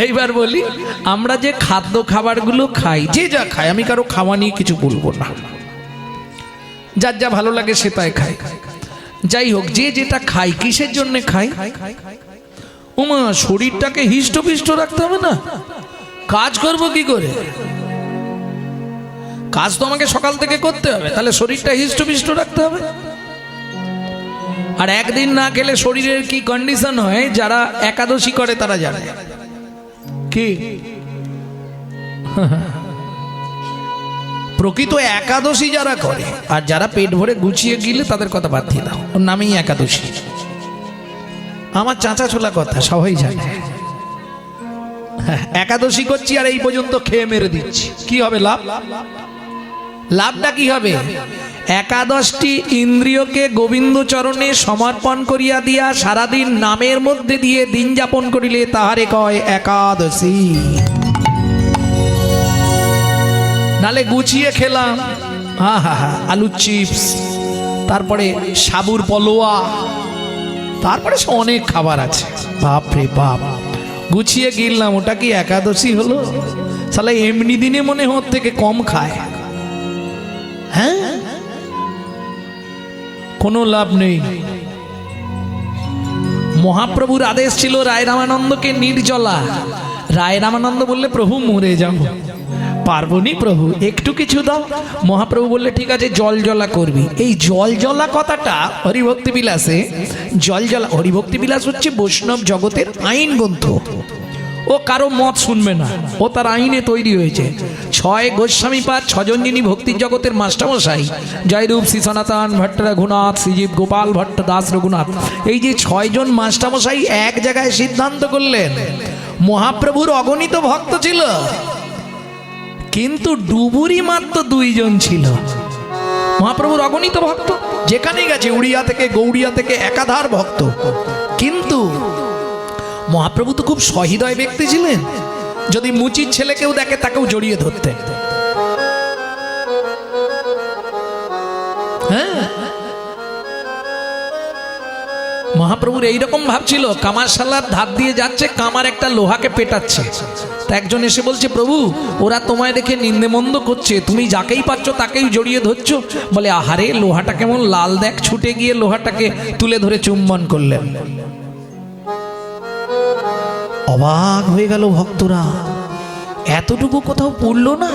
এইবার বলি, আমরা যে খাদ্য খাবারগুলো খাই, যে যা খাই, আমি কারো খাওয়া নিয়ে কিছু বলবো না, যার যা ভালো লাগে সে তাই খায়। যাই হোক, যে যেটা খাই কিসের জন্য খাই? ওমা, শরীরটাকে হিষ্টপিষ্ট রাখতে হবে না? কাজ করব কি করে? কাজ তো আমাকে সকাল থেকে করতে হবে, তাহলে শরীরটা হিষ্টপিষ্ট রাখতে হবে। আর একদিন না খেলে শরীরের কি কন্ডিশন হয়, যারা একাদশী করে তারা জানে। কি প্রকৃত একাদশী যারা করে, আর যারা পেট ভরে গুছিয়ে গিলে তাদের কথা বাদ দিয়ে দাও, ওর নামেই একাদশী। আমার চাচা ছোলা কথা সবাই জানে। একাদশী করছি আর এই পর্যন্ত খেয়ে মেরে দিচ্ছি, কি হবে লাভ? লাভটা কি হবে? একাদশটি ইন্দ্রিয়কে গোবিন্দ চরণে সমর্পণ করিয়া দিয়া সারাদিন নামের মধ্যে দিয়ে দিন যাপন করিলে তাহারে কয় একাদশী। নালে গুছিয়ে খেলাম, হা হা হা, আলু চিপস, তারপরে সাবুর পলোয়া, তারপরে অনেক খাবার আছে, বাপ রে বাপ, গুছিয়ে গিললাম, ওটা কি একাদশী হলো? শালা এমনি দিনে মনে ওর থেকে কম খায়। হ্যাঁ, কোনো লাভ নেই। মহাপ্রভুর আদেশ ছিল রায় রামানন্দকে নির্জলা। রায় রামানন্দ বললে, প্রভু মরে যাব, পারবনি প্রভু, একটু কিছু দাও। মহাপ্রভু বললে, ঠিক আছে, জল জলা করবি। এই জল জলা কথাটা হরিভক্তি বিলাসে, জল জলা, হরিভক্তি বিলাস হচ্ছে বৈষ্ণব জগতের আইন গ্রন্থ। ও কারো মত শুনবে না, ও তার আইনে তৈরি হয়েছে। 6 গোস্বামীপাদ, 6জন যিনি ভক্তির জগতের মাস্টারমশাই, জয়রূপ শ্রী সনাতন ভট্ট রঘুনাথ, শ্রীজীব গোপাল ভট্ট দাস রঘুনাথ, এই যে 6 জন মাস্টারমশাই এক জায়গায় সিদ্ধান্ত করলেন। মহাপ্রভুর অগণিত ভক্ত ছিল, কিন্তু ডুবুরি মাত্র 2 জন ছিল। মহাপ্রভুর অগণিত ভক্ত, যেখানে গেছে উড়িয়া থেকে গৌড়িয়া থেকে একাধার ভক্ত, কিন্তু মহাপ্রভু তো খুব সহৃদয় ব্যক্তি ছিলেন। যদি মুচির ছেলে কেউ দেখে তাকেও জড়িয়ে ধরতেন। হ্যাঁ, মহাপ্রভুর এইরকম ভাব ছিল, কামারশালার ধার দিয়ে যাচ্ছে, কামার একটা লোহাকে পেটাচ্ছে, তা একজন এসে বলছে, প্রভু ওরা তোমায় দেখে নিন্দে মন্দ করছে, তুমি যাকেই পাচ্ছ তাকেই জড়িয়ে ধরছো। বলে, আহারে, লোহাটা কেমন লাল দেখ, ছুটে গিয়ে লোহাটাকে তুলে ধরে চুম্বন করলেন। অবাক হয়ে গেল ভক্তরা, এতটুকু কোথাও পড়লো না?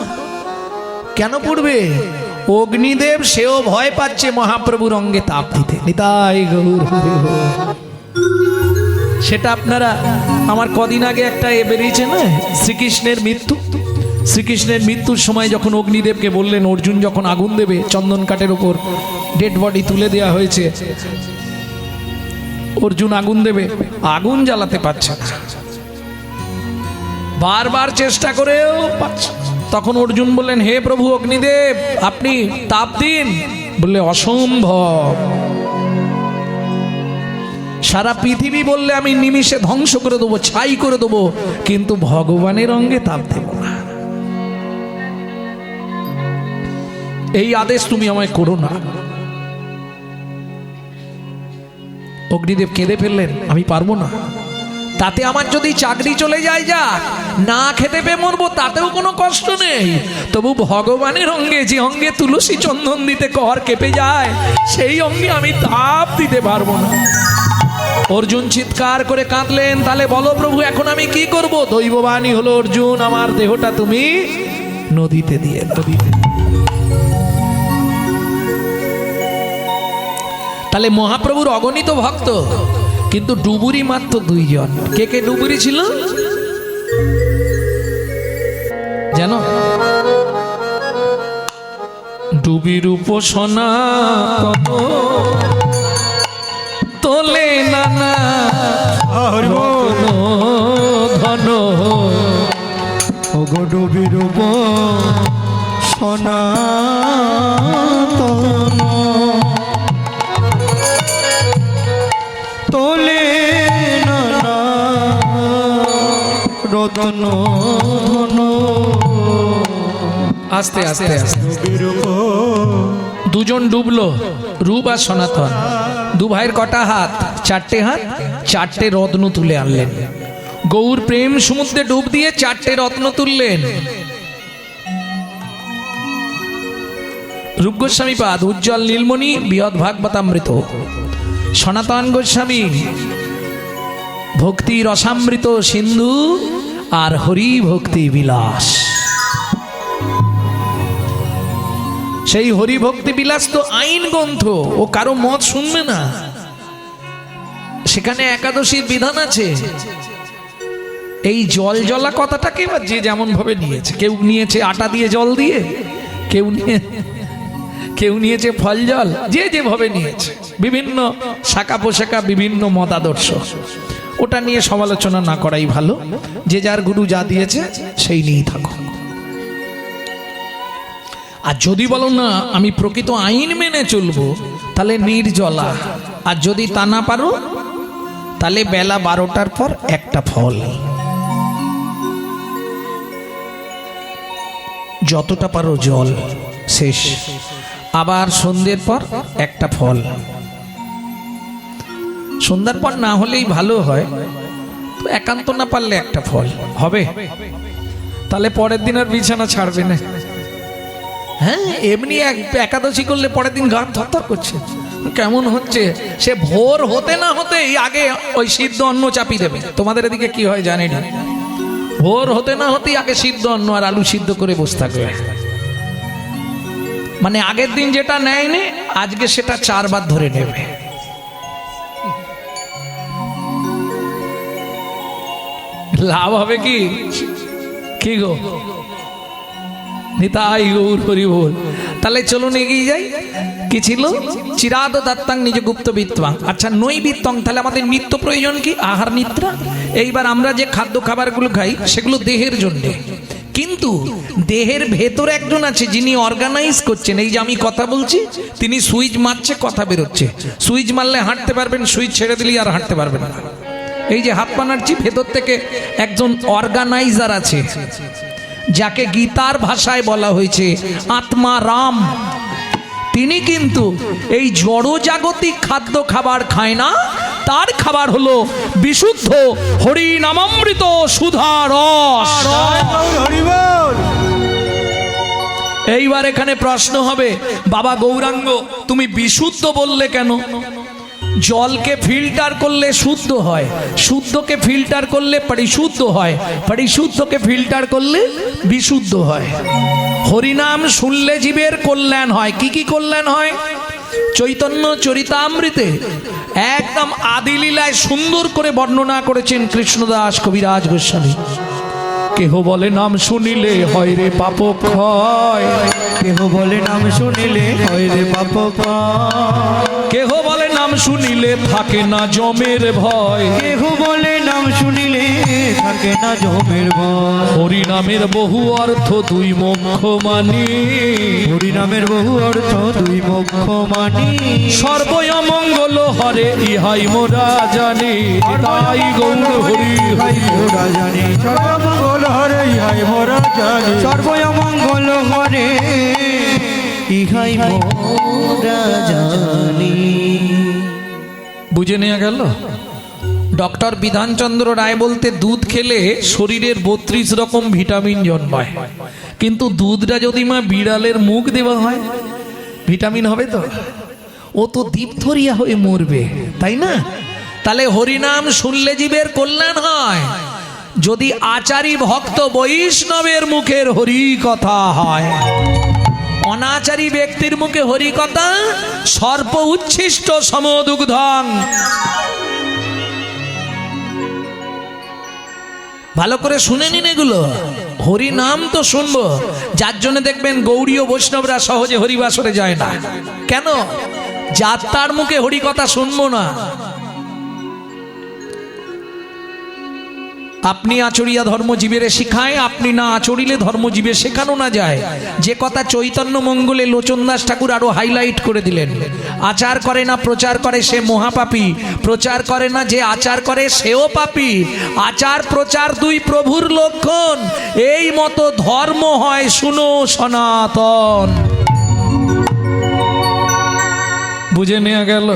কেন পড়বে? অগ্নিদেব সেও ভয় পাচ্ছে মহাপ্রভুর অঙ্গে তাপ দিতে। নিতাই গৌর হরি হরি। সেটা আপনারা, আমার কদিন আগে একটা বেরিয়েছে না, শ্রীকৃষ্ণের মৃত্যু। শ্রীকৃষ্ণের মৃত্যুর সময় যখন অগ্নিদেবকে বললেন, অর্জুন যখন আগুন দেবে, চন্দন কাঠের ওপর ডেড বডি তুলে দেওয়া হয়েছে, অর্জুন আগুন দেবে, আগুন জ্বালাতে পারছে না, বারবার চেষ্টা করেও পাচ্ছে। তখন অর্জুন বললেন, হে প্রভু অগ্নিদেব, আপনি তাপ দিন। বললে, অসম্ভব, সারা পৃথিবী বললে আমি নিমিষে ধ্বংস করে দেবো, ছাই করে দেবো, কিন্তু ভগবানের অঙ্গে তাপ দেব না। এই আদেশ তুমি আমায় করো না। অগ্নিদেব কেঁদে ফেললেন, আমি পারবো না, তাতে আমার যদি চাকরি চলে যায়, যা না খেতে পেয়ে মরবো, তাতেও কোনো কষ্ট নেই, তবু ভগবানের অঙ্গে, যে অঙ্গে তুলসী চন্দন দিতে কর কেঁপে যায়, সেই অঙ্গে আমি তাপ দিতে পারবো না। অর্জুন চিৎকার করে কাঁদলেন, তাহলে বলো প্রভু এখন আমি কি করব? দৈববাণী হলো, অর্জুন আমার দেহটা তুমি নদীতে দিয়ে দাও। তাহলে মহাপ্রভুর অগণিত ভক্ত, কিন্তু ডুবুরি মাত্র 2 জন। কে কে ডুবুরি ছিল জানো? ডুবির উপাসনা তোলে নানা ঘন, ওগো ডুবির উপাসনা তোলে নানা রতন ধন। আস্তে আস্তে আস্তে 2 জন ডুবলো, রূপ আর সনাতন। 2 ভাইয়ের কটা হাত? 4টে হাত, 4টে রত্ন তুলে আনলেন। গৌর প্রেম সমুদ্রে ডুব দিয়ে 4টে রত্ন তুললেন। রূপ গোস্বামী পাদ উজ্জ্বল নীলমণি বৃহৎ ভাগবতামৃত, সনাতন গোস্বামী ভক্তি রসামৃত সিন্ধু, আর হরি ভক্তি বিলাস। সেই হরি ভক্তি বিলাস তো আইন গ্রন্থ, ও কারো মত শুনবে না। সেখানে একাদশীর বিধান আছে। এই জল জলা কথাটাকে এবার যে যেমন ভাবে নিয়েছে, কেউ নিয়েছে আটা দিয়ে জল দিয়ে, কেউ নিয়েছে ফল জল, যে যেভাবে নিয়েছে, বিভিন্ন শাখা পোশাকা, বিভিন্ন মতাদর্শ। ওটা নিয়ে সমালোচনা না করাই ভালো। যে যার গুরু যা দিয়েছে সেই নিয়েই থাকো। আর যদি বলো না আমি প্রকৃত আইন মেনে চলবো, তাহলে নির্জলা। আর যদি তা না পারো, তাহলে বেলা 12টার পর একটা ফল, যতটা পারো জল, শেষ। আবার সন্ধ্যের পর একটা ফল। সন্ধ্যার পর না হলেই ভালো হয়, তো একান্ত না পারলে একটা ফল হবে। তাহলে পরের দিন আর বিছানা ছাড়বে না। হ্যাঁ, এমনি একাদশী করলে পরের দিন গা থরথর করছে, কেমন হচ্ছে। সে ভোর হতে না হতেই আগে ওই সিদ্ধ অন্ন চাপিয়ে দেবে। তোমাদের এদিকে কি হয় জানি না, ভোর হতে না হতেই আগে সিদ্ধ অন্ন আর আলু সিদ্ধ করে বসে থাকবে। মানে আগের দিন যেটা নেয়নি, আজকে সেটা 4 বার ধরে নেবে। লাভ হবে কি? কি গো, নিতাই গৌর হরি বল। তাহলে চলুন এগিয়ে যাই। কি ছিল? চিরাদ দত্তাং নিজ গুপ্ত বিত্তাং। আচ্ছা, নৈবিত্তং, তাহলে আমাদের নিত্য প্রয়োজন কি? আহার নিদ্রা। এইবার আমরা যে খাদ্য খাবারগুলো খাই সেগুলো দেহের জন্য, কিন্তু দেহের ভেতরে একজন আছে যিনি অর্গানাইজ করছেন। এই যে আমি কথা বলছি, তিনি সুইচ মারছে, কথা বেরোচ্ছে। সুইচ মারলে হাঁটতে পারবেন, সুইচ ছেড়ে দিলে আর হাঁটতে পারবেন না। এই যে হাত পা নাড়ছি, ভেতর থেকে একজন অর্গানাইজার আছে, যাকে গীতার ভাষায় বলা হয়েছে আত্মা রাম। তিনি কিন্তু এই জড়জাগতিক খাদ্য খাবার খায় না, তার খাবার হলো বিশুদ্ধ হরি নামামৃত সুধা রস। এইবার এখানে প্রশ্ন হবে, বাবা গৌরাঙ্গ তুমি বিশুদ্ধ বললে কেন? জলকে ফিল্টার করলে শুদ্ধ হয়, শুদ্ধকে ফিল্টার করলে পরিশুদ্ধ হয়, পরিশুদ্ধকে ফিল্টার করলে বিশুদ্ধ হয়। হরিনাম শুনলে জীবের কল্যাণ হয়। কি কি কল্যাণ হয়? চৈতন্য চরিতামৃতে একদম আদিলীলায় সুন্দর করে বর্ণনা করেছেন কৃষ্ণদাস কবিরাজ গোস্বামী। কেহ বলে নাম শুনিলে হয় রে পাপ ক্ষয়, কেহ বলে নাম শুনিলে হয় রে পাপ ক্ষয়, কেহ বলে নাম শুনিলে থাকে না জমের ভয়, কেহ বলে নাম শুনিলে থাকে না জমের ভয়। হরি নামের বহু অর্থ দুই মোক্ষ মানি, হরি নামের বহু অর্থ দুই মোক্ষ মানি, সর্বমঙ্গল হরে ইহাই মোরা জানি। তাই গৌর হরি হরি মোরা জানি, সর্বমঙ্গল হরে ইহাই মোরা জানি, সর্বমঙ্গল হরে ইহাই মোরা জানি। বুঝে নেওয়া গেল? ডক্টর বিধানচন্দ্র রায় বলতে দুধ খেলে শরীরের 32 রকম ভিটামিন জন্মায়, কিন্তু দুধটা যদি মা বিড়ালের মুখ দেওয়া হয়, ভিটামিন হবে তো? ও তো দীপথরিয়া হয়ে মরবে, তাই না? তাহলে হরিনাম শুনলে জীবের কল্যাণ হয়। যদি আচারী ভক্ত বৈষ্ণবের মুখের হরি কথা হয়, অনাচারী ব্যক্তির মুখে হরি কথা সর্প উচ্ছিষ্ট সমদুগ্ধং। ভালো করে শুনে নিন এগুলো। হরি নাম তো শুনবো, যার জন্য দেখবেন গৌড়ীয় বৈষ্ণবরা সহজে হরিবাসরে যায় না। কেন? যাত্রার মুখে হরি কথা শুনবো না। আপনি আচরিয়া ধর্মজীবের শিখায়, আপনি না আচরিলে ধর্মজীবে শেখানো না যায়। যে কথা চৈতন্য মঙ্গলে লোচন দাস ঠাকুর আরো হাইলাইট করে দিলেন, আচার করে না প্রচার করে সে মহাপাপী, প্রচার করে না যে আচার করে সেও পাপী। আচার প্রচার দুই প্রভুর লক্ষণ, এই মতো ধর্ম হয় শুনো সনাতন। বুঝে নেওয়া গেল?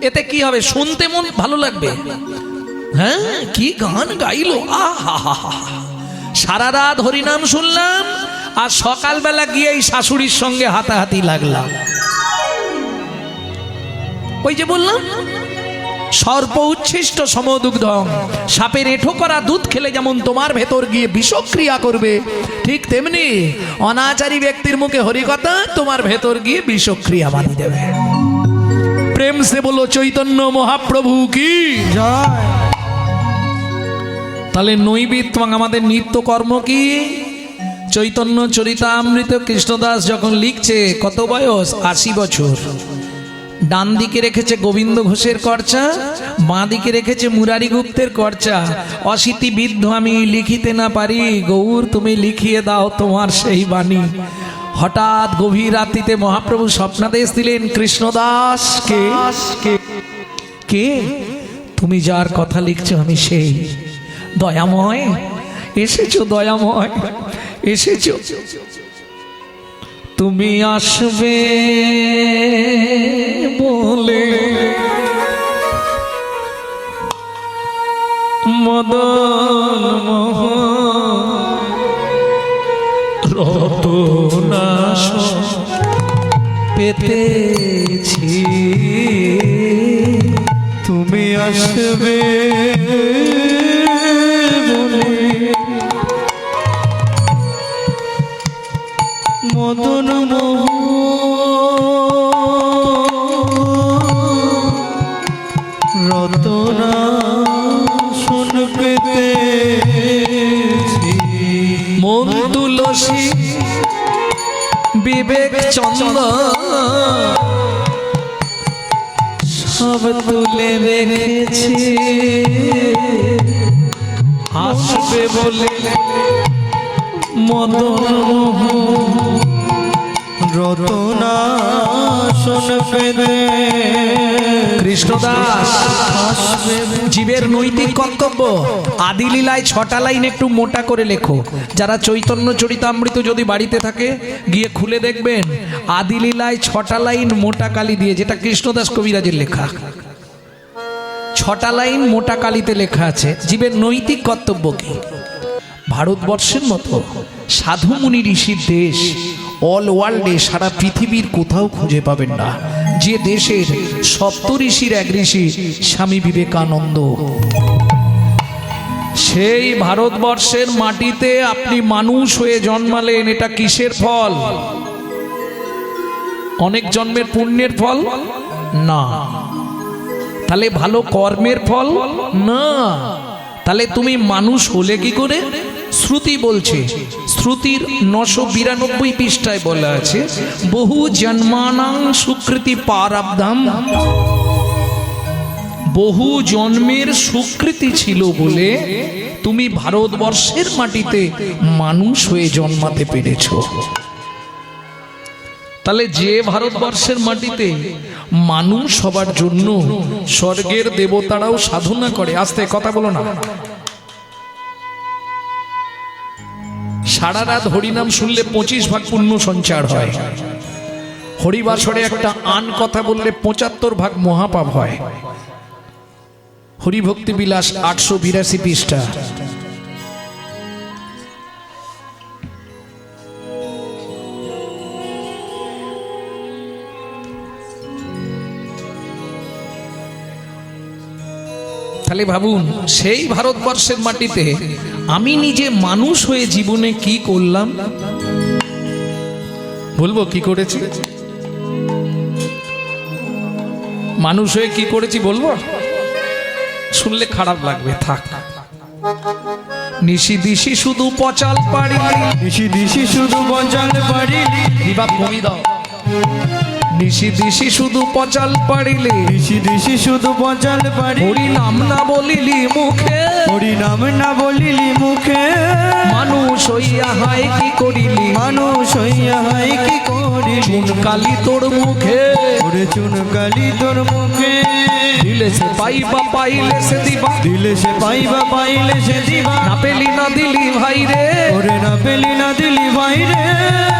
এতে কি হবে? শুনতে মন ভালো লাগবে, হ্যাঁ, কি গান গাইলো! আহা, সারা রাত হরিনাম শুনলাম, আর সকালবেলা গিয়ে এই শাশুড়ির সঙ্গে হাতাহাতি লাগলাম। ওই যে বললাম, সর্প উচ্ছিষ্ট সমদুগ্ধং, সাপের এঁঠো করা দুধ খেলে যেমন তোমার ভেতর গিয়ে বিষক্রিয়া করবে, ঠিক তেমনি অনাচারী ব্যক্তির মুখে হরিকথা তোমার ভেতর গিয়ে বিষক্রিয়া বানিয়ে দেবে। প্রেম সে বলো চৈতন্য মহাপ্রভু কি জয়। তাহলে নৈবেদ্য আমাদের নিত্য কর্ম কি? চৈতন্য চরিতামৃত কৃষ্ণদাস যখন লিখছে, কত বয়স? 80 বছর। ডান দিকে রেখেছে গোবিন্দ ঘোষের কর্চা, বাঁ দিকে রেখেছে মুরারি গুপ্তের কর্চা। অশীতি বিদ্ধ আমি লিখিতে না পারি, গৌর তুমি লিখিয়ে দাও তোমার সেই বাণী। হঠাৎ গভীর রাত্রিতে মহাপ্রভু স্বপ্নাদেশ দিলেন, কৃষ্ণদাসকে, কে? তুমি যার কথা লিখছো আমি সেই। দয়াময় এসেছো, দয়াময় এসেছো, তুমি আসবে বলে মদন মোহন রতনাশ পেতেছি, তুমি আসবে বলে মদন রতনা শুন পেতেছি। মন তুলসী বিবেক চন্দ্র সব তুলে রেখেছি, আসবে বলে মদন রতনা শুন পেতে। কৃষ্ণদাস, জীবের নৈতিক কর্তব্য আদি লীলায় 6টা লাইন একটু মোটা করে লেখো। যারা চৈতন্য চরিতামৃত যদি বাড়িতে থাকে গিয়ে খুলে দেখবেন, আদি লীলায় 6টা লাইন মোটা কালি দিয়ে, যেটা কৃষ্ণদাস কবিরাজের লেখা, 6টা লাইন মোটা কালিতে লেখা আছে। জীবের নৈতিক কর্তব্য কি? ভারতবর্ষের মতো সাধু মুনি ঋষির দেশ অল ওয়ার্ল্ডে, সারা পৃথিবীর কোথাও খুঁজে পাবেন না যে দেশের সপ্ত ঋষির এক ঋষি স্বামী বিবেকানন্দ। সেই ভারতবর্ষের মাটিতে আপনি মানুষ হয়ে জন্মালেন, এটা কিসের ফল? অনেক জন্মের পুণ্যের ফল না। তাহলে ভালো কর্মের ফল না। তাহলে তুমি মানুষ হলে কি করে? শ্রুতি বলছে, শ্রুতির 992 পৃষ্ঠায় বলা আছে, বহু জন্মানাং সুকৃতি পারাব্ধাম, বহু জন্মের সুকৃতি ছিল বলে তুমি ভারতবর্ষের মাটিতে মানুষ হয়ে জন্মাতে পেরেছ। তাহলে যে ভারতবর্ষের মাটিতে মানুষ হবার জন্য স্বর্গের দেবতারাও সাধনা করে, আস্তে কথা বলো না, সারা রাত হরিনাম শুনলে 25 ভাগ পুণ্য সঞ্চার হয়। হরিবাসরে একটা আন কথা বললে 75 ভাগ মহাপাপ হয়। হরিভক্তি বিলাস 882 পৃষ্ঠা। তাহলে ভাবুন, সেই ভারতবর্ষের মাটিতে আমি নিজে মানুষ হয়ে জীবনে কি করলাম? বলবো কি করেছি? মানুষ হয়ে কি করেছি বলবো? শুনলে খারাপ লাগবে, থাক। নিশি দিশি শুধু পচাল পারি, দিশি দিশি শুধু পচাল পারি, বিবাদ কমি দাও। নিশি দিশি শুধু পচাল পারিলে, দিশি দিশি শুধু পচাল পারি, হরি নাম না বলিলি মুখে, হরি নাম না বলিলি মুখে, মানুষ হইয়া হায় কি করিলি, মানুষ হইয়া হায় কি করিলি, চুন কালি তোর মুখে, ওরে চুন কালি তোর মুখে, দিলে সে পাইবা পাইলে সে দিবা, দিলে সে পাইবা পাইলে সে দিবা, না পেলি না দিলি ভাই রে, ওরে না পেলি না দিলি ভাই রে,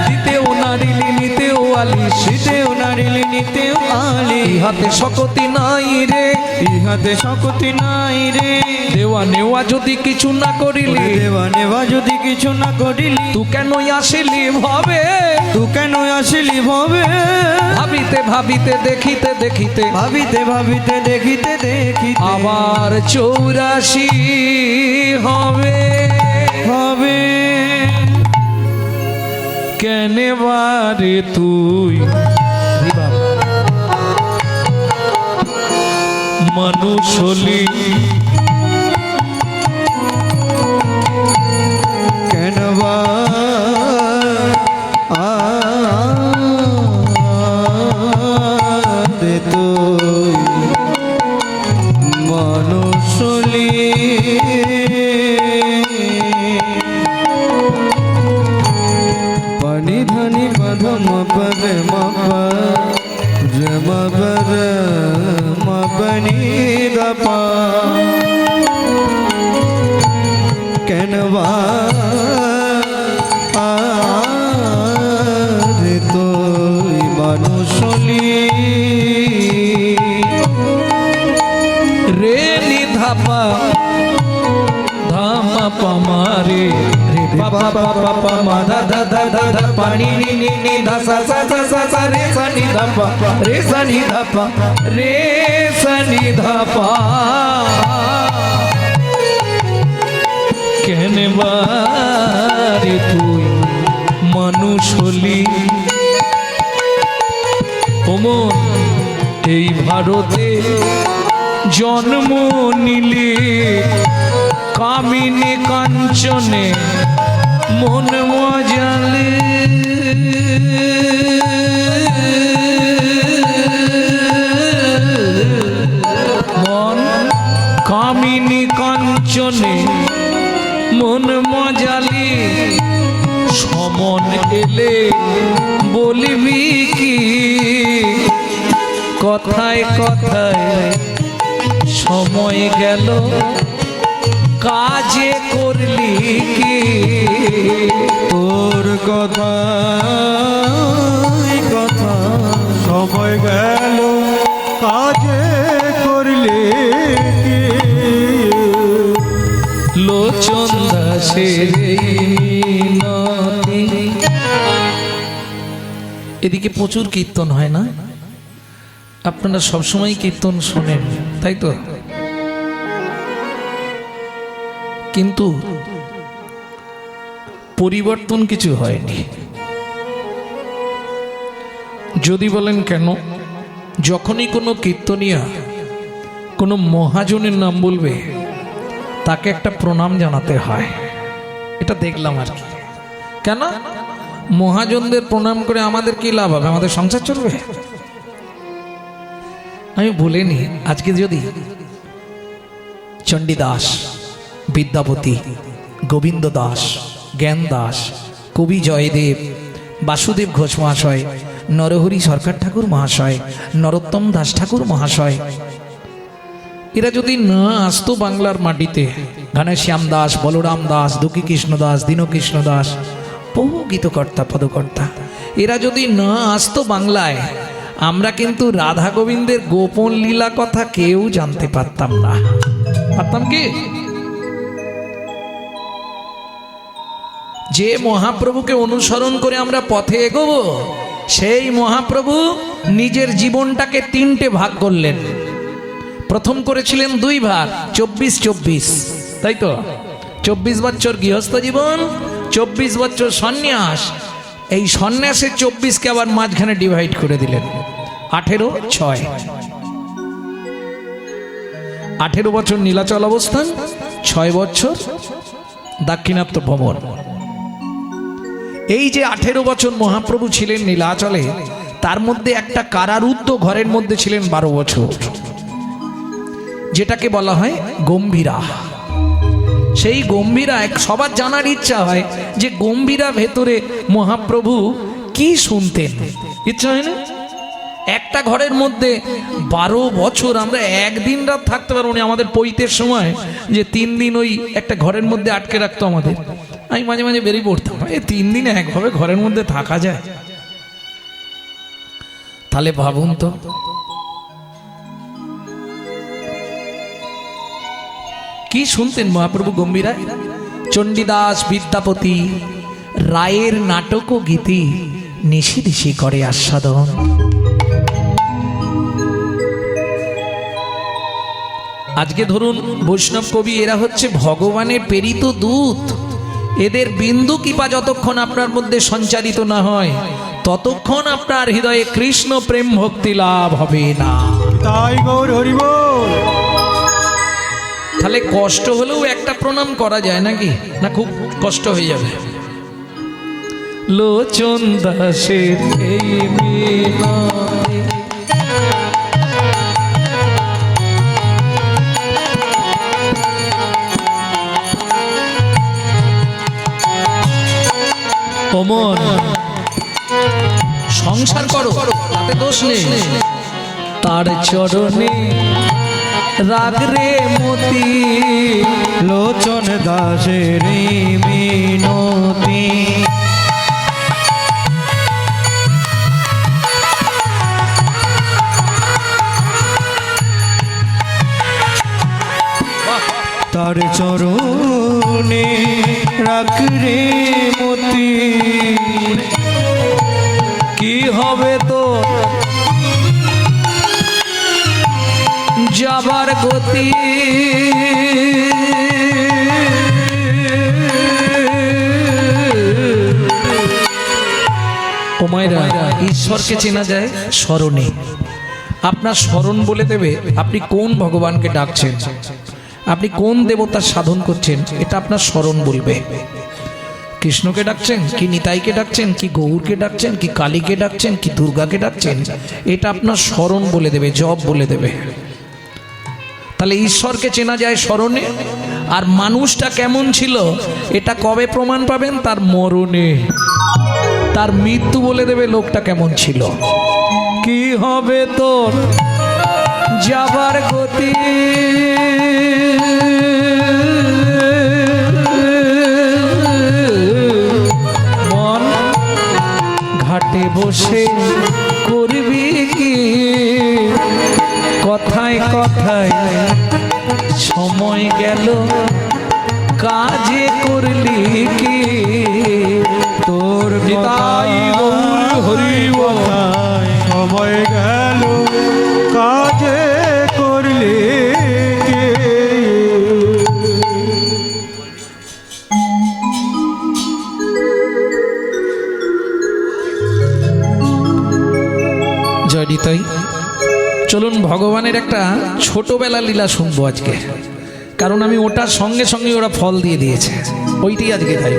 দিতেও না দিলি নিতেও আলিশ শীতেও নারিল নিতেও আলি ইহাতে শকতি নাই রে ইহাতে শক্তি নাই রে দেওয়া নেওয়া যদি কিছু না করিলি দেওয়া নেওয়া যদি কিছু না করিলি তু কেন আসিলি ভবে তুই কেন আসিলি ভবে ভাবিতে ভাবিতে দেখিতে দেখিতে ভাবিতে ভাবিতে দেখিতে দেখিতে আবার 84 হবে হবে কেনে বারে তুই মানুষ হলি কেন বা দে তুই মানুষলি পানি ধানি মধম পরে মপা জমবর মপনি দপা কেনবা রে তুই মানুষলি রে নিধাপা ধামা পামারে রে পাপা পাপা পামা ধা ধা ধা ধা ধা পানি নি নি নি ধা সা সা সা সা সা রে সা নি ধা পা রে সা নি ধা পা রে সা নি ধা পা কেনে বারে তুই মানুষ হলি ওমন এই ভারতে জন্ম নিলে কামিনী কাঞ্চনে মন মজালে মন কামিনী কাঞ্চনে মন মজালি সমন এলে বলবি কি কথায় কথায় সময় গেল কাজে করলি কি তোর কথা কথা সময় গেল কাজে করলে কি লোচন দাসের এই মিনতি। এদিকে প্রচুর কীর্তন হয় না? আপনারা সবসময় কীর্তন শোনেন, তাই তো? কিন্তু পরিবর্তন কিছু হয়নি। যদি বলেন কেন, যখনই কোনো কীর্তনিয়া কোনো মহাজনের নাম বলবে তাকে একটা প্রণাম জানাতে হয়। এটা দেখলাম আর কি। কেন? মহাজনদের প্রণাম করে আমাদের কি লাভ হবে? আমাদের সংসার চলবে? আমি বলিনি, আজকে যদি চণ্ডীদাস, বিদ্যাপতি, গোবিন্দ দাস, জ্ঞান দাস, কবি জয়দেব, বাসুদেব ঘোষ মহাশয়, নরহরি সরকার ঠাকুর মহাশয়, নরোত্তম দাস ঠাকুর মহাশয়, এরা যদি না আসতো বাংলার মাটিতে, ঘনশ্যাম দাস, বলরাম দাস, দুঃখী কৃষ্ণ দাস, দীনকৃষ্ণ দাস, বহু গীতকর্তা পদকর্তা, এরা যদি না আসতো বাংলায়, আমরা কিন্তু রাধা গোবিন্দের গোপন লীলা কথা কেউ জানতে পারতাম না। পারতাম কি? যে মহাপ্রভুকে অনুসরণ করে আমরা পথে এগোবো, সেই মহাপ্রভু নিজের জীবনটাকে 3টে ভাগ করলেন। প্রথম করেছিলেন 2 ভাগ, 24-24, তাই তো? 24 বছর গৃহস্থ জীবন, 24 বছর সন্ন্যাস। এই সন্ন্যাসের 24কে আবার মাঝখানে ডিভাইড করে দিলেন, 18-6। 18 বছর নীলাচল অবস্থান, 6 বছর দাক্ষিণাত্য ভ্রমণ। এই যে 18 বছর মহাপ্রভু ছিলেন নীলাচলে, তার মধ্যে একটা কারারুদ্ধ ঘরের মধ্যে ছিলেন 12 বছর, যেটাকে বলা হয় গম্ভীরা। সেই গম্ভীরা, সবার জানার ইচ্ছা হয় যে গম্ভীরা ভেতরে মহাপ্রভু কি শুনতেন, ইচ্ছা হয় না? একটা ঘরের মধ্যে 12 বছর আমরা একদিন রাত থাকতে পারবো না। আমাদের পৈতের সময় যে 3 দিন ওই একটা ঘরের মধ্যে আটকে রাখতো আমাদের, আমি মাঝে মাঝে বেরিয়ে পড়তাম, এই 3 দিন একভাবে ঘরের মধ্যে থাকা যায়? তাহলে ভাবুন তো, কি শুনতেন মহাপ্রভু গম্ভীরায়? চণ্ডীদাস বিদ্যাপতি রায়ের নাটক ও গীতি নিশি দিশি করে আস্বাদন। আজকে ধরুন বৈষ্ণব কবি এরা হচ্ছে ভগবানের প্রেরিত দূত। এদের বিন্দু কৃপা যতক্ষণ আপনার মধ্যে সঞ্চারিত না হয় ততক্ষণ আপনার হৃদয়ে কৃষ্ণ প্রেম ভক্তি লাভ হবে না। তাই গৌর হরি বল। তাহলে কষ্ট হলেও একটা প্রণাম করা যায় নাকি? না খুব কষ্ট হয়ে যাবে? লোচন দাসের এই মিনতি অমর সংসার করো, তাতে দোষ নেই, তার চরণে রাগ রে মতি লোচন দাসের মিনতি। তার চরণে রাখ রে মতি। কি হবে তো যাবার গতি, ও মায়েরা, ঈশ্বরকে চেনা যায় স্মরণে। আপনার স্মরণ বলে দেবে আপনি কোন ভগবানকে ডাকছেন, আপনি কোন দেবতার সাধন করছেন, এটা আপনার স্মরণ বলবে। কৃষ্ণকে ডাকছেন কি নিতাইকে ডাকছেন কি গৌরকে ডাকছেন কি কালীকে ডাকছেন কি দুর্গাকে ডাকছেন, এটা আপনার স্মরণ বলে দেবে, জপ বলে দেবে। তাহলে ঈশ্বরকে চেনা যায় স্মরণে। আর মানুষটা কেমন ছিল এটা কবে প্রমাণ পাবেন? তার মরণে। তার মৃত্যু বলে দেবে লোকটা কেমন ছিল। কি হবে তোর যাবার গতি, মন ঘাটে বসে করবি কি, কথায় কথায় সময় গেল কাজে করলি কি, তোর নিতাই গৌর হরি বল। সময় গেল কাজে করলি কি। জয় নিতাই। চলুন ভগবানের একটা ছোটবেলা লীলা শুনবো আজকে, কারণ আমি ওটার সঙ্গে সঙ্গে ওরা ফল দিয়ে দিয়েছে, ওইটাই আজকে তাই।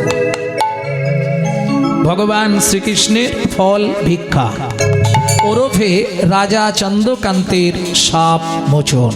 ভগবান শ্রীকৃষ্ণের ফল ভিক্ষা ওরফে রাজা চন্দ্রকান্তের সাপ মোচন।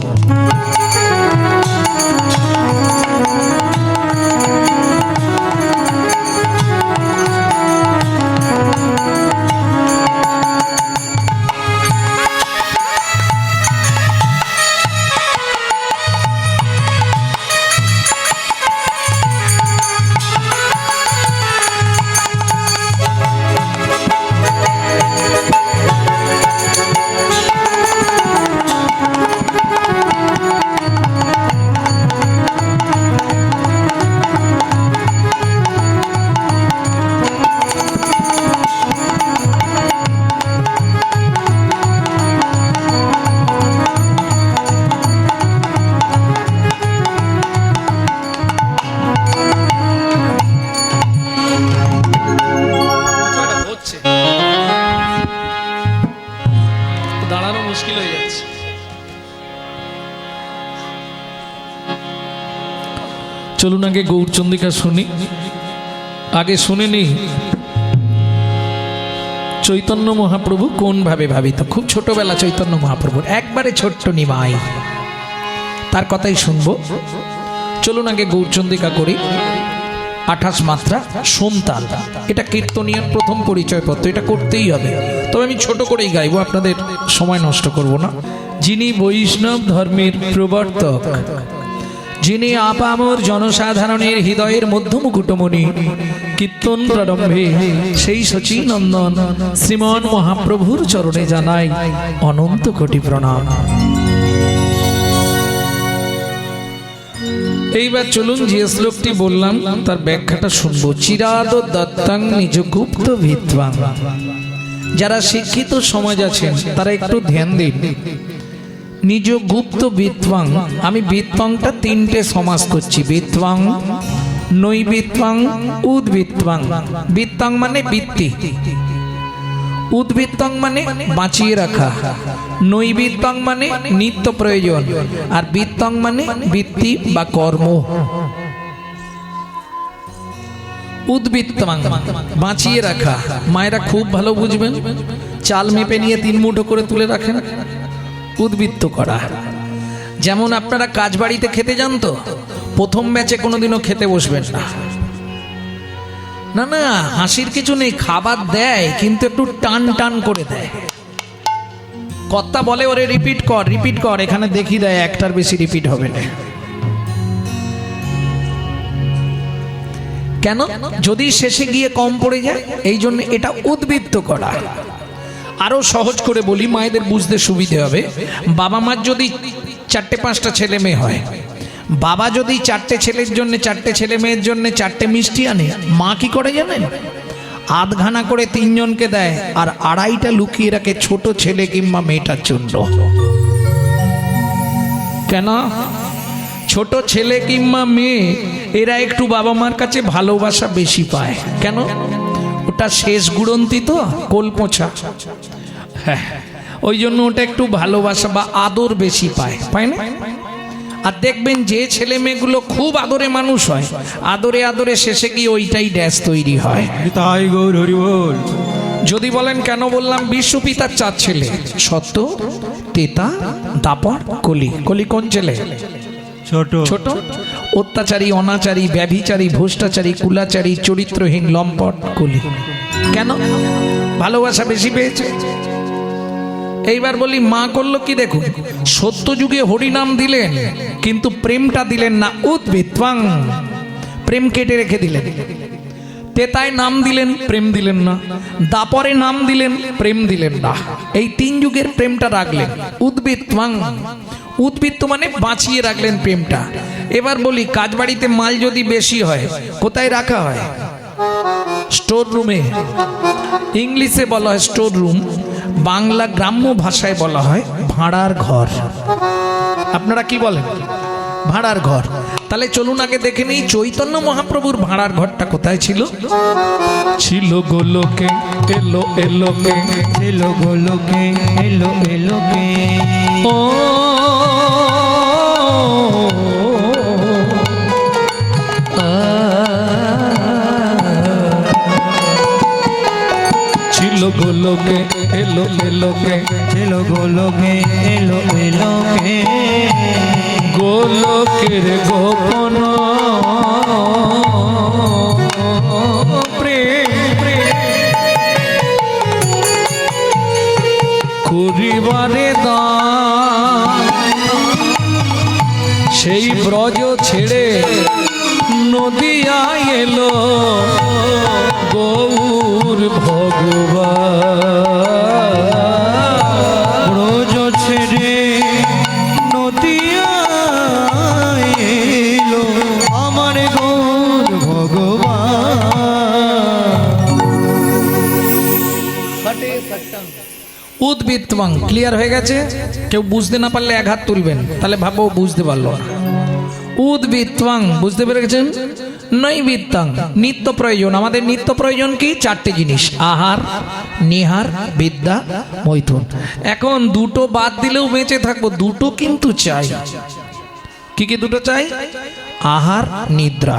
দাঁড়ানো মুশকিল হয়ে যাচ্ছে। চলুন আগে গৌরচন্দ্রিকা শুনি। আগে শুনে নি চৈতন্য মহাপ্রভু কোন ভাবে ভাবিত। খুব ছোটবেলা চৈতন্য মহাপ্রভুর, একবারে ছোট্ট নিমাই, তার কথাই শুনবো। চলুন আগে গৌরচন্দ্রিকা করি। 28 মাত্রা সোমতাল, এটা কীর্তনীয় প্রথম পরিচয়পত্র, এটা করতেই হবে। তবে আমি ছোট করেই গাইবো, আপনাদের সময় নষ্ট করব না। যিনি বৈষ্ণব ধর্মের প্রবর্তক, যিনি আপামর জনসাধারণের হৃদয়ের মধ্য মুকুটমণি, কীর্তন প্রারম্ভে সেই শচীনন্দন শ্রীমন মহাপ্রভুর চরণে জানাই অনন্ত কোটি প্রণাম। এইবার চলুন যে শ্লোকটি বললাম তার ব্যাখ্যাটা শুনবো। চিরাদ দত্তাং নিজ গুপ্ত ভিত্বাং। যারা শিক্ষিত সমাজ আছেন তারা একটু ধ্যান দিন। নিজ গুপ্ত বিত্বাং, আমি বিত্বাংটা তিনটে সমাস করছি। বিত্বাং, নৈবিত্বাং, উদ্বৃত্তাং। বিত্তাং মানে বৃত্তি, উদ্বৃত্তাং মানে বাঁচিয়ে রাখা, নৈবিত্তাং মানে নিত্য প্রয়োজন, আর বিত্তাং মানে বৃত্তি বা কর্ম। উদ্বৃত্তাং বাঁচিয়ে রাখা, মায়েরা খুব ভালো বুঝবেন। চাল মেপে নিয়ে 3 মুঠো করে তুলে রাখেন, উদ্বৃত্ত করা। যেমন আপনারা কাজ বাড়িতে খেতে যান তো, প্রথম ব্যাচে কোনোদিনও খেতে বসবেন না। না না, হাসির কিছু নেই, খাবার দেয় কিন্তু একটু টান টান করে দেয়। কর্তা বলে ওরে রিপিট কর রিপিট কর, এখানে দেখি দেয় একটার বেশি রিপিট হবে না। কেন? যদি শেষে গিয়ে কম পড়ে যায়, এই জন্য এটা উদ্বৃত্ত করা। আরো সহজ করে বলি, মায়েদের বুঝতে সুবিধে হবে। বাবা মার যদি 4-5টা ছেলে মেয়ে হয়, বাবা যদি 4টে ছেলের জন্য 4টে ছেলে মেয়ের জন্য 4টে মিষ্টি আনে, মা কি করে জানেন? আধখানা করে 3 জনকে দেয়, আর 2.5টা লুকিয়ে রাখে ছোট ছেলে কিংবা মেয়েটার জন্য। কেন? ছোট ছেলে কিংবা মেয়ে এরা একটু বাবা মার কাছে ভালোবাসা বেশি পায়। কেন? ওটা শেষ গুড়ন্তি তো, কোল পোছা, হ্যাঁ, ওই জন্য ওটা একটু ভালোবাসা বা আদর বেশি পায়, পায় না? আর দেখবেন যে ছেলে মেয়েগুলো খুব আদরে মানুষ হয়, আদরে আদরে শেষে গিয়ে ওইটাই ড্যাশ তৈরি হয়। তাই গৌর হরি বল। যদি বলেন কেন বললাম, বিশ্বপিতার 4 ছেলে, সত্য, তেতা, দাপর, কলি। কলি কোন ছেলে? ছোট ছোট। অত্যাচারী, অনাচারী, ব্যভিচারী, ভ্রষ্টাচারী, কুলাচারী, চরিত্রহীন, লম্পট, কলি। কেন? ভালোবাসা বেশি পেয়েছে। এইবার বলি, মা করলো কি দেখুন, সত্য যুগে হরিনাম দিলেন কিন্তু প্রেমটা দিলেন না, উদ্বৃত্তাং, প্রেম কেটে রেখে দিলেন। তেতায় নাম দিলেন, প্রেম দিলেন না। দাপরে নাম দিলেন, প্রেম দিলেন না। এই 3 যুগের প্রেমটা রাখলেন, উদ্বৃত্তাং। উদ্বৃত্ত মানে বাঁচিয়ে রাখলেন প্রেমটা। এবার বলি, কাজ বাড়িতে মাল যদি বেশি হয়, কোথায় রাখা হয়? স্টোর রুমে। ইংলিশে বলা হয় স্টোর রুম, বাংলা গ্রাম্য ভাষায় বলা হয় ভাড়ার ঘর। আপনারা কি বলেন? ভাড়ার ঘর। তাহলে চলুন আগে দেখে নিই চৈতন্য মহাপ্রভুর ভাড়ার ঘরটা কোথায় ছিল। ছিল গোলোকে, এলো এলোকে, এলো গোলোকে, এলো এলোকে। ও ছিল গোলোকে, এলো এলোকে, এলো গোলোকে, এলো এলোকে। গোলকের গোপন প্রেম করিবারে দান, সেই ব্রজ ছেড়ে নদিয়া এলো গৌর ভগবান। ব্রজ ছেড়ে নদিয়া এলো আমার গৌর ভগবান। উদ্বৃত্তাং ক্লিয়ার হয়ে গেছে? কেউ বুঝতে না পারলে 1 হাত তুলবেন, তাহলে ভাবো বুঝতে পারলো না। উদ্বৃত্তাং বুঝতে পেরেছেন? নৈবিত্তাং নিত্য প্রয়োজন। আমাদের নিত্য প্রয়োজন কি? 4টে জিনিস, আহার, নিহার, বিদ্যা, মৈথুন। এখন 2টো বাদ দিলেও বেঁচে থাকবো, 2টো কিন্তু চাই। কি কি 2টো চাই? আহার, নিদ্রা।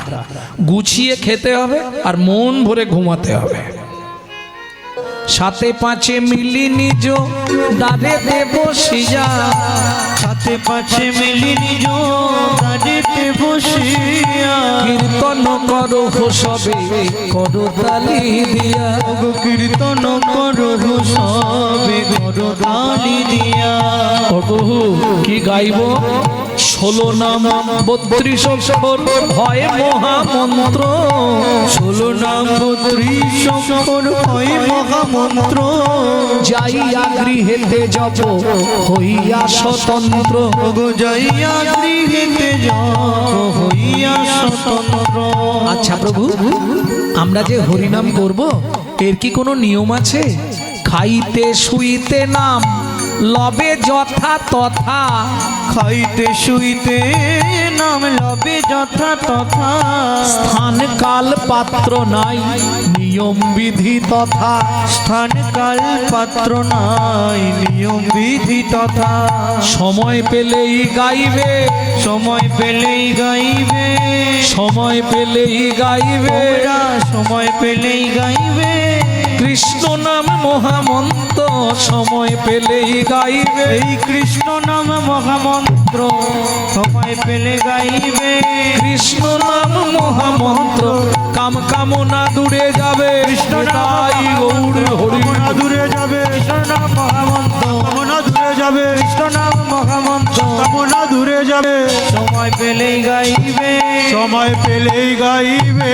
গুছিয়ে খেতে হবে আর মন ভরে ঘুমাতে হবে। 7-5 মিলি নিজ দাদে দেব সিজা, 7-5 মিলি নিজ দাদেতে বসিয়া। কীর্তন করো সবে করো তালি দিয়া, কীর্তন করো সবে করো তালি দিয়া। ও প্রভু কি গাইব? ষোলো নাম 32 অক্ষর হয় মহামন্ত্র 16 নাম 32 অক্ষর হয় মহামন্ত্র যাইয়া গৃহেতে জপ হইয়া স্বতন্ত্র ওগো যাইয়া গৃহেতে জপ হইয়া স্বতন্ত্র। আচ্ছা প্রভু, আমরা যে হরিনাম করব এর কি কোনো নিয়ম আছে? খাইতে শুইতে নাম লবে যথা তথা, খাইতে শুইতে নাম লবে যথা তথা, স্থান কাল পাত্র নাই নিয়ম বিধি তথা, স্থান কাল পাত্র নাই নিয়ম বিধি তথা, সময় পেলেই গাইবে, সময় পেলেই গাইবে, সময় পেলেই গাইবে, ওরা সময় পেলেই গাইবে, কৃষ্ণ নাম মহামন্ত্র সময় পেলেই গাইবে, এই কৃষ্ণ নাম মহামন্ত্র সময় পেলে গাইবে, কৃষ্ণ নাম মহামন্ত্র কাম কামনা দূরে যাবে, কৃষ্ণ নাম তাই গৌর হরি কামনা দূরে যাবে, কৃষ্ণ নাম মহামন্ত্র কামনা দূরে যাবে, কৃষ্ণ নাম মহামন্ত্র কামনা দূরে যাবে, সময় পেলেই গাইবে, সময় পেলেই গাইবে।